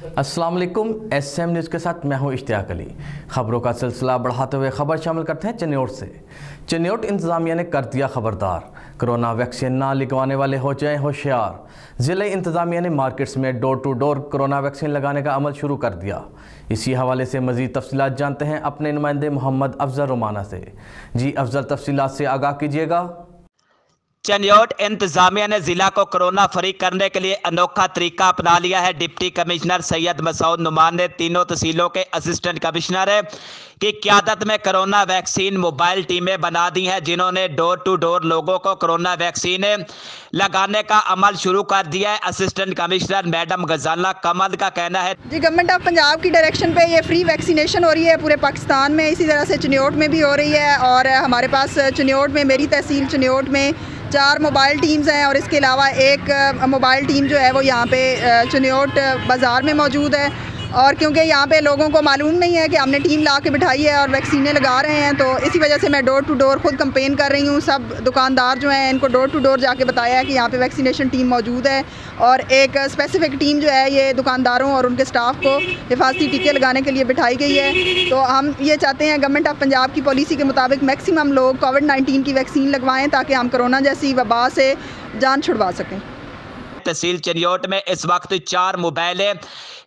अस्सलाम वालेकुम। SM news के साथ मैं हूं इश्तियाक अली। खबरों का सिलसिला बढ़ाते हुए खबर शामिल करते हैं चन्योट से। चन्योट इंतज़ामिया ने कर दिया खबरदार, कोरोना वैक्सीन ना लगवाने वाले हो जाएं होशियार। ज़िले इंतज़ामिया ने मार्केट्स में door to door corona vaccine लगाने का अमल शुरू कर दिया। इसी हवाले से मज़ीद तफसीलात जानते हैं अपने नुमाइंदे मोहम्मद अफजल रोमाना से। जी अफजल, तफसीलात से आगाह कीजिएगा। चन्योट इंतजामिया ने जिला को कोरोना फ्री करने के लिए अनोखा तरीका अपना लिया है। डिप्टी कमिश्नर सैयद मसूद नुमान ने तीनों तहसीलों के असिस्टेंट कमिश्नर की क़यादत में कोरोना वैक्सीन मोबाइल टीमें बना दी हैं, जिन्होंने डोर टू डोर लोगों को कोरोना वैक्सीन लगाने का अमल शुरू कर दिया है। असिस्टेंट कमिश्नर मैडम गजाला कमल का कहना है, जी गवर्नमेंट ऑफ पंजाब की डायरेक्शन पे ये फ्री वैक्सीनेशन हो रही है पूरे पाकिस्तान में, इसी तरह से चन्योट में भी हो रही है। और हमारे पास चन्योट में, मेरी तहसील चन्योट में 4 मोबाइल टीम्स हैं और इसके अलावा एक मोबाइल टीम जो है वो यहाँ पे चन्योट बाज़ार में मौजूद है। और क्योंकि यहाँ पे लोगों को मालूम नहीं है कि हमने टीम ला के बिठाई है और वैक्सीनें लगा रहे हैं, तो इसी वजह से मैं डोर टू डोर खुद कंपेन कर रही हूँ। सब दुकानदार जो हैं इनको डोर टू डोर जाके बताया है कि यहाँ पे वैक्सीनेशन टीम मौजूद है और एक स्पेसिफिक टीम जो है ये दुकानदारों और उनके स्टाफ को हिफाजती टीके लगाने के लिए बिठाई गई है। तो हम ये चाहते हैं गवर्नमेंट ऑफ पंजाब की पॉलिसी के मुताबिक मैक्सिमम लोग कोविड-19 की वैक्सीन लगवाएँ ताकि हम कोरोना जैसी वबा से जान छुड़वा सकें। तहसील चन्योट में इस वक्त 4 मोबाइल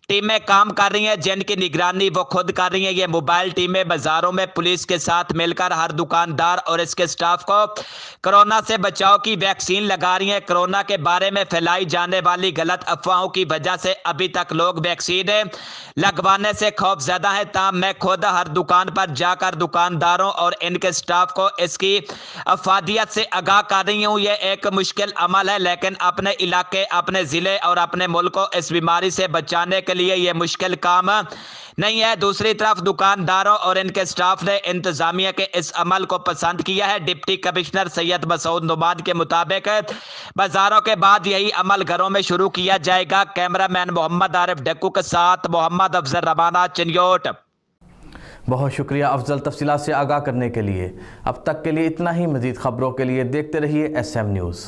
टीमें काम कर रही हैं, जिनकी निगरानी वो खुद कर रही हैं। ये मोबाइल टीमें बाजारों में पुलिस के साथ मिलकर हर दुकानदार और इसके स्टाफ को कोरोना से बचाव की वैक्सीन लगा रही हैं। कोरोना के बारे में फैलाई जाने वाली गलत अफवाहों की वजह से अभी तक लोग वैक्सीन लगवाने से खौफज़दा है। ताम मैं खुद हर दुकान पर जाकर दुकानदारों और इनके स्टाफ को इसकी अफवादियत से आगाह कर रही हूँ। ये एक मुश्किल अमल है, लेकिन अपने इलाके, अपने ज़िले और अपने मुल्क को इस बीमारी से बचाने के लिए ये मुश्किल काम नहीं है। दूसरी तरफ दुकानदारों और इनके स्टाफ ने इंतजामिया के इस अमल को पसंद किया है। डिप्टी कमिश्नर सैयद मसूद नुमान के मुताबिक बाजारों के बाद यही अमल घरों में शुरू किया जाएगा। कैमरामैन मोहम्मद आरिफ डक्कू के साथ मोहम्मद अफजल रबाना, चन्योट। बहुत शुक्रिया अफजल, तफसीलात से आगाह करने के लिए। अब तक के लिए इतना ही। मज़ीद खबरों के लिए देखते रहिए एसएम न्यूज़।